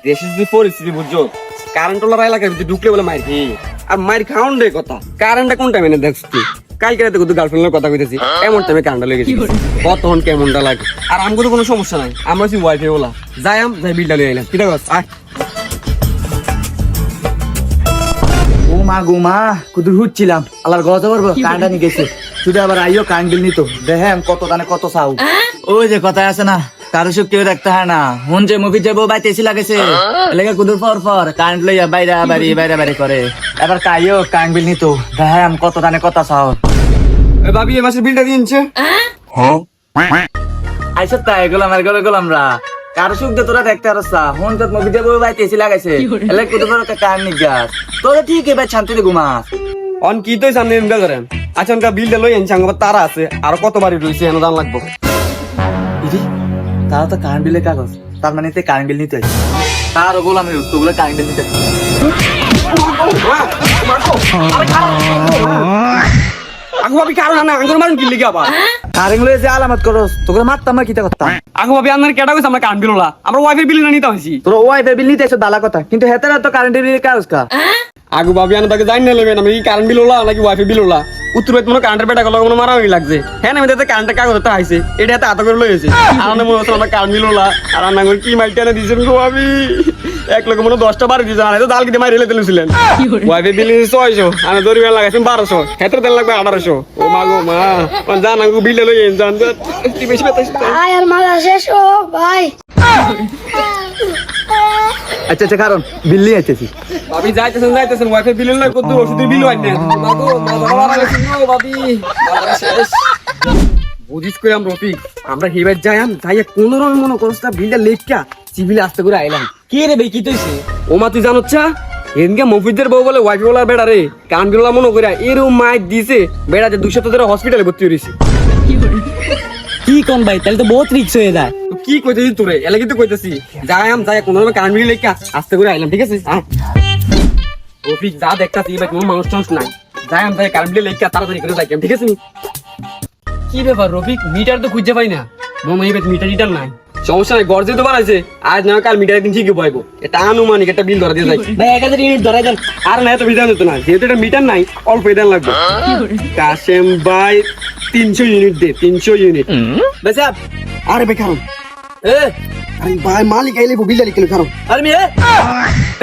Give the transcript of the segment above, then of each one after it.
দেশের যে পরিস্থিতি বুঝছো, কারেন্ট ওলার এলাকার ভিতরে ঢুকলে বলে মার কি আর মার খাওয়ান রে কথা। কারেন্টটা কোন টাইমে দেখছি কালকে রাতে কিন্তু গার্লফ্রেন্ডের কথা কইতেছি, এমন টাইমে কারেন্টটা লেগে গেছে। কতক্ষণ কেমনটা লাগে। আর আমগো তো কোনো সমস্যা নাই, আমরা হচ্ছি ওয়াইফাই ওলা। যাই বিলটা লিয়ে আইলাম। কিটা গাছ আয়। ও মা গো মা, কুদুর হুচ্ছিলাম আল্লাহর গজব করবো, কারেন্টটা নিয়ে গেছে। শুধু আবার আইও কারেন্ট বিল নিত, দেখেন কত দানে কত চাও। ওই যে কথা আছে না, কারো সুখ কেউ দেখতে হয় না। মন যে মুভি যাবো বাইতে এসি লাগেছে, লেগে কুদুর পর কারেন্ট লইয়া বাইরে বাড়ি করে। এবার কাইও কারেন্ট বিল নিত, দেখেন কত দানে কত চাও। ভাবি এ মাসের বিলটা দিয়েছে। আইসব তাই এগুলাম রা কারো সুখ দিয়ে তোরা দেখতে পারছা। হন তোর মুভি যাবো বাইতে এসি লাগাইছে, এলে কুদুর পর কারেন্ট নিক গাছ তোরা ঠিক এবার শান্তিতে ঘুমাস। অন কি তো সামনে এমন করেন। আচ্ছা ওনকা বিলটা লই আনছি, আঙ্গ তারা আছে আর কত বাড়ি রইছে এনে দাম লাগবো। তারা তো কারেন্ট বিলের কাগজ, তার মানে কারেন্ট বিল নিতে আসছে। তার ওগুলো আমি তোগুলো কারেন্ট বিল নিতে আগো ভাবি কারণ না আঙ্গুর মারুন কি লিখে আবার কারেন্ট লয়ে যে আলামত করস তোগুলো মারতাম না, কিটা করতাম। আগো ভাবি আপনার কেটা কইছে আমরা কারেন্ট বিল ওলা, আমরা ওয়াইফাই বিল না নিতে হইছি। তোর ওয়াইফাই বিল নিতে এসে দালা কথা, কিন্তু হেতারা তো কারেন্ট বিলের কাগজ কা। আগো ভাবি আনা তাকে জানি না লেবেন আমি কি কারেন্ট বিল ওলা নাকি ওয়াইফাই বিল ওলা। উত্তর ভাই তোমার কারেন্টের বেটা গলা কোনো মারামারি লাগছে। হ্যাঁ আমি তাতে কারেন্টের কাগজ তো আইছে, এটা হাতে হাতে করে লইছে। আর আমরা মনে হচ্ছে আমরা কারেন্ট বিল ওলা, আর রান্না করে কি মাইটা না দিয়েছেন গো ভাবি। এক লোক মনে 10টা বাড়ি দিয়েছেন, আর দাল কিতে মারি লেতে লুছিলেন। ওয়াইফাই বিল 600, আমি দরিবে লাগাইছেন 1200, হেতর তেল লাগবে 1800। ও মা গো মা, জান আঙ্গু বিলটা লই জান কি বেশি বেতাইছে। ভাই আর মালা শেষ ও ভাই। আচ্ছা কারণ বিল নিয়ে আইতেছি। ভাবি যাইতেছেন ওয়াইফাই বিল না কত ওষুধের বিল হয় না। মা গো মা বাবা লাগছে গো ভাবি। বুঝিস কইলাম রফিক, আমরা হেবার যাইয়া কোন রকম মনে করছটা বিলটা লেখা সিভিলে আসতে করে আইলাম। কে রে ভাই কি কইছে? ও মা তুই জানোচ্ছা এদিকে মফিজদের বউ বলে ওয়াইফাই ওলার বেড়া রে কান বিলা মনে করে এরকম মাইক দিছে বেড়া যে 200 ধরে হসপিটালে ভর্তি হইছে। কি কোন ভাই, তাহলে তো বহুত রিক্স হয়ে যায়। কি কইতেছি তোরে এলা কিন্তু কইতেছি যাই কোন রকম কান বিল লেখা আসতে করে আইলাম, ঠিক আছে? রফিক যা দেখতাছি ভাই কোনো মানুষ টানুষ নাই, যাই কান বিল লেখা তাড়াতাড়ি করে যাই, ঠিক আছে? কি ব্যাপার রফিক, মিটার তো খুঁজে পাই না। মনে হয় মিটার নাই। সমস্যা নাই, গর্জে তো বাড়াইছে, আজ না কাল মিটার একদিন ঠিকই পাইবো। এটা আনুমানিক একটা বিল ধরা দিয়ে যাই ভাই 1000 ইউনিট ধরাই দেন। আর না এত বিধান হতো না, যেহেতু এটা মিটার নাই অল্প বিধান লাগবে। কাশেম ভাই 300 ইউনিট দে, 300 ইউনিট। বেসা আরে বেকার এ আরে ভাই মালিক আইলে বিলটা লিখলে কারণ। আরে মি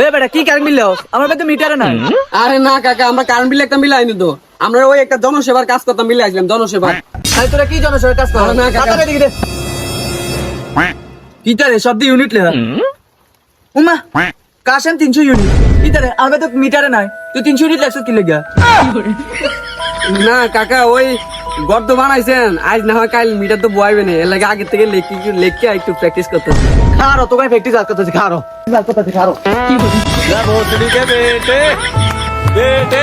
এ বেটা কি কারেন্ট বিল লও? আমার ভাই তো মিটারে নাই। আরে না কাকা, আমরা কারেন্ট বিল একটা মিলে আইনি তো। আমরা ওই একটা জনসেবার কাজ করতাম, মিলে আসলাম জনসেবা। তাই তোরা কি জনসেবার কাজ কর না কাকা। কাকা দিকে দে কিটারে শব্দ ইউনিট লেখা। উমা কাশেম 300 ইউনিট কিটারে, আমার তো মিটারে নাই, তুই 300 ইউনিট লেখছ কি লাগা? না কাকা, ওই গর্ত বানাইছেন, আজ না হয় কাল মিটার তো বয়াবে না, এর লাগে আগে থেকে লেখকে একটু প্র্যাকটিস করতে। খারো তোকে প্র্যাকটিস করতেছি, খারো করতেছি, খারো। বেটে